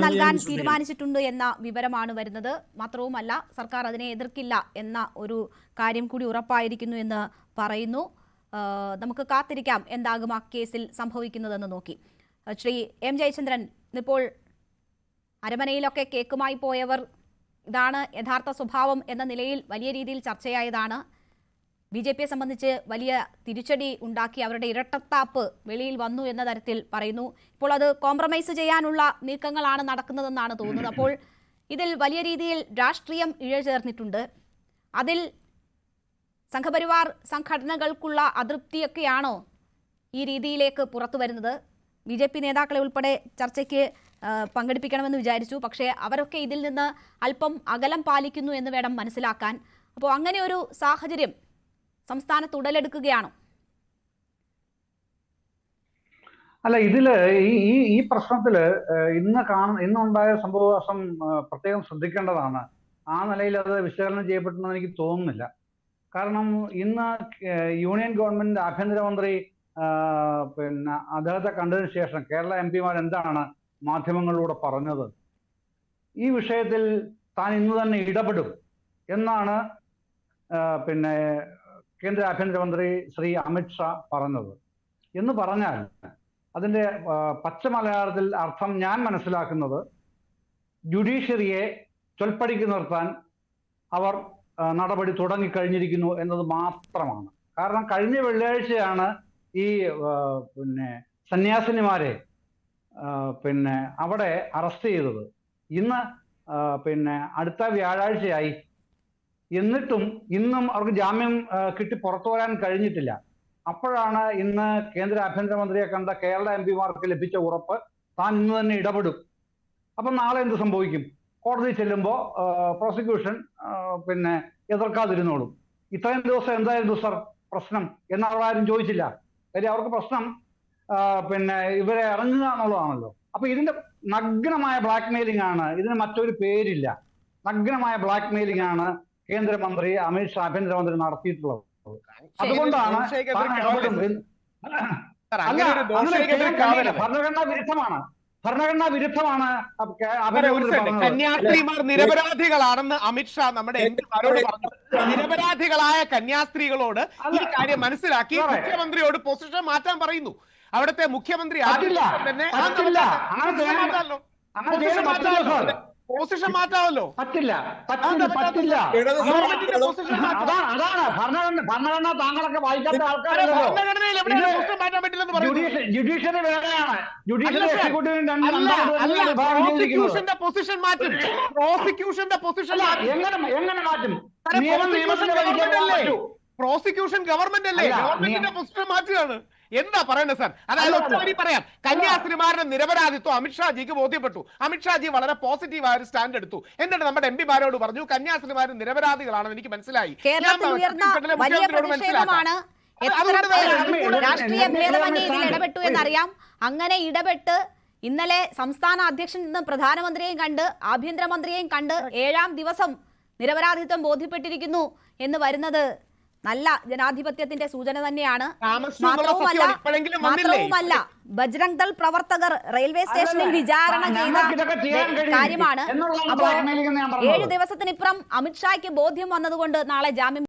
നൽകാൻ തീരുമാനിച്ചിട്ടുണ്ട് എന്ന വിവരമാണ് വരുന്നത്. മാത്രവുമല്ല സർക്കാർ അതിനെ എതിർക്കില്ല എന്ന ഒരു കാര്യം കൂടി ഉറപ്പായിരിക്കുന്നു എന്ന് പറയുന്നു. നമുക്ക് കാത്തിരിക്കാം എന്താകും ആ കേസിൽ സംഭവിക്കുന്നതെന്ന് നോക്കി. ശ്രീ എം ജയചന്ദ്രൻ, ഇപ്പോൾ അരമനയിലൊക്കെ കേക്കുമായി പോയവർ ഇതാണ് യഥാർത്ഥ സ്വഭാവം എന്ന നിലയിൽ വലിയ രീതിയിൽ ചർച്ചയായതാണ്. ബിജെപിയെ സംബന്ധിച്ച് വലിയ തിരിച്ചടി ഉണ്ടാക്കി അവരുടെ ഇരട്ടത്താപ്പ് വെളിയിൽ വന്നു എന്ന തരത്തിൽ പറയുന്നു. ഇപ്പോൾ അത് കോംപ്രമൈസ് ചെയ്യാനുള്ള നീക്കങ്ങളാണ് നടക്കുന്നതെന്നാണ് തോന്നുന്നത്. അപ്പോൾ ഇതിൽ വലിയ രീതിയിൽ രാഷ്ട്രീയം ഇഴചേർന്നിട്ടുണ്ട്. അതിൽ സംഘപരിവാർ സംഘടനകൾക്കുള്ള അതൃപ്തിയൊക്കെയാണോ ഈ രീതിയിലേക്ക് പുറത്തു വരുന്നത്? ബിജെപി നേതാക്കളെ ഉൾപ്പെടെ ചർച്ചയ്ക്ക് പങ്കെടുപ്പിക്കണമെന്ന് വിചാരിച്ചു. പക്ഷേ അവരൊക്കെ ഇതിൽ നിന്ന് അല്പം അകലം പാലിക്കുന്നു എന്ന് വേണം മനസ്സിലാക്കാൻ. അപ്പോൾ അങ്ങനെ ഒരു സാഹചര്യം സംസ്ഥാനത്ത് ഉടലെടുക്കുകയാണോ? അല്ല, ഇതില് ഈ പ്രശ്നത്തില് ഇന്നുണ്ടായ സംഭവവികാസം പ്രത്യേകം ശ്രദ്ധിക്കേണ്ടതാണ്. ആ നിലയിൽ അത് വിശകലനം ചെയ്യപ്പെട്ടെന്ന് എനിക്ക് തോന്നുന്നില്ല. കാരണം ഇന്ന് യൂണിയൻ ഗവൺമെന്റ് ആഭ്യന്തരമന്ത്രി അദ്ദേഹത്തെ കണ്ടതിന് ശേഷം കേരള എംപിമാർ എന്താണ് മാധ്യമങ്ങളിലൂടെ പറഞ്ഞത്? ഈ വിഷയത്തിൽ താൻ ഇന്ന് തന്നെ ഇടപെടും എന്നാണ് കേന്ദ്ര ആഭ്യന്തരമന്ത്രി ശ്രീ അമിത്ഷാ പറഞ്ഞത്. എന്ന് പറഞ്ഞാൽ അതിന്റെ പച്ച മലയാളത്തിൽ അർത്ഥം ഞാൻ മനസ്സിലാക്കുന്നത് ജുഡീഷ്യറിയെ ചൊൽപ്പടിക്ക് നിർത്താൻ അവർ നടപടി തുടങ്ങിക്കഴിഞ്ഞിരിക്കുന്നു എന്നത് മാത്രമാണ്. കാരണം കഴിഞ്ഞ വെള്ളിയാഴ്ചയാണ് ഈ സന്യാസിനിമാരെ അവിടെ അറസ്റ്റ് ചെയ്തത്. ഇന്ന് അടുത്ത വ്യാഴാഴ്ചയായി. എന്നിട്ടും ഇന്നും അവർക്ക് ജാമ്യം കിട്ടി പുറത്തു വരാൻ കഴിഞ്ഞിട്ടില്ല. അപ്പോഴാണ് ഇന്ന് കേന്ദ്ര ആഭ്യന്തരമന്ത്രിയെ കണ്ട കേരള എംപിമാർക്ക് ലഭിച്ച ഉറപ്പ് താൻ ഇന്ന് തന്നെ ഇടപെടും. അപ്പൊ നാളെ എന്ത് സംഭവിക്കും? കോടതി ചെല്ലുമ്പോൾ പ്രോസിക്യൂഷൻ എതിർക്കാതിരുന്നോളും. ഇത്രയും ദിവസം എന്തായിരുന്നു സർ പ്രശ്നം എന്ന് അവരാരും ചോദിച്ചില്ല. കാര്യം അവർക്ക് പ്രശ്നം ഇവരെ ഇറങ്ങുക എന്നുള്ളതാണല്ലോ. അപ്പൊ ഇതിന്റെ നഗ്നമായ ബ്ലാക്ക് മെയിലിംഗ് ആണ്. ഇതിന് മറ്റൊരു പേരില്ല. നഗ്നമായ ബ്ലാക്ക് മെയിലിംഗ് ആണ് കേന്ദ്രമന്ത്രി അമിത്ഷാ ആഭ്യന്തരമന്ത്രി നടത്തിയിട്ടുള്ളത്. അതുകൊണ്ടാണ് ഭരണഘടനാ വിരുദ്ധമാണ്. കന്യാസ്ത്രീമാർ നിരപരാധികളാണെന്ന് അമിത്ഷാ നമ്മുടെ എംപിമാരോട് പറഞ്ഞു. നിരപരാധികളായ കന്യാസ്ത്രീകളോട് ഈ കാര്യം മനസ്സിലാക്കി മുഖ്യമന്ത്രിയോട് പൊസിഷൻ മാറ്റാൻ പറയുന്നു. അവിടുത്തെ മുഖ്യമന്ത്രി പൊസിഷൻ മാറ്റാമല്ലോ. ഭരണഘടന താങ്കളൊക്കെ വായിക്കാത്ത ആൾക്കാരല്ലോ. ജുഡീഷ്യറി വേറെയാണ്. ജുഡീഷ്യറി പ്രോസിക്യൂഷന്റെ പൊസിഷൻ മാറ്റും. പ്രോസിക്യൂഷന്റെ പൊസിഷൻ എങ്ങനെ മാറ്റും? പ്രോസിക്യൂഷൻ ഗവൺമെന്റ് അല്ലേ? ഗവൺമെന്റിന്റെ പൊസിഷൻ മാറ്റുകയാണ്. എന്താ പറയണ്ടത് സാർ? അതായത് ഒറ്റവരി പറയാം, കന്യാസ്ത്രീമാരുടെ നിരപരാധിത്വം അമിത്ഷാജിക്ക് ബോധ്യപ്പെട്ടു. അമിത്ഷാജി വളരെ പോസിറ്റീവായ ഒരു സ്റ്റാൻഡ് എടുത്തു. എന്നിട്ട് നമ്മുടെ എംപിമാരോട് പറഞ്ഞു കന്യാസ്ത്രീമാർ നിരപരാധികളാണെന്ന് എനിക്ക് മനസ്സിലായി. രാഷ്ട്രീയ ഭേദമന്യേ ഇതിൽ ഇടപെട്ടു എന്നറിയാം. അങ്ങനെ ഇടപെട്ട് ഇന്നലെ സംസ്ഥാന അധ്യക്ഷൻ നിന്ന് പ്രധാനമന്ത്രിയെയും കണ്ട് ആഭ്യന്തരമന്ത്രിയെയും കണ്ട് 7ാം ദിവസം നിരപരാധിത്വം ബോധ്യപ്പെട്ടിരിക്കുന്നു എന്ന് വരുന്നത് നല്ല ജനാധിപത്യത്തിന്റെ സൂചന തന്നെയാണ്. മാത്രവുമല്ല ബജ്രംഗ് ദൾ പ്രവർത്തകർ റെയിൽവേ സ്റ്റേഷനിൽ വിചാരണ ചെയ്ത കാര്യമാണ്. അപ്പോൾ 7 ദിവസത്തിനിപ്പുറം അമിത്ഷായ്ക്ക് ബോധ്യം വന്നതുകൊണ്ട് നാളെ ജാമ്യം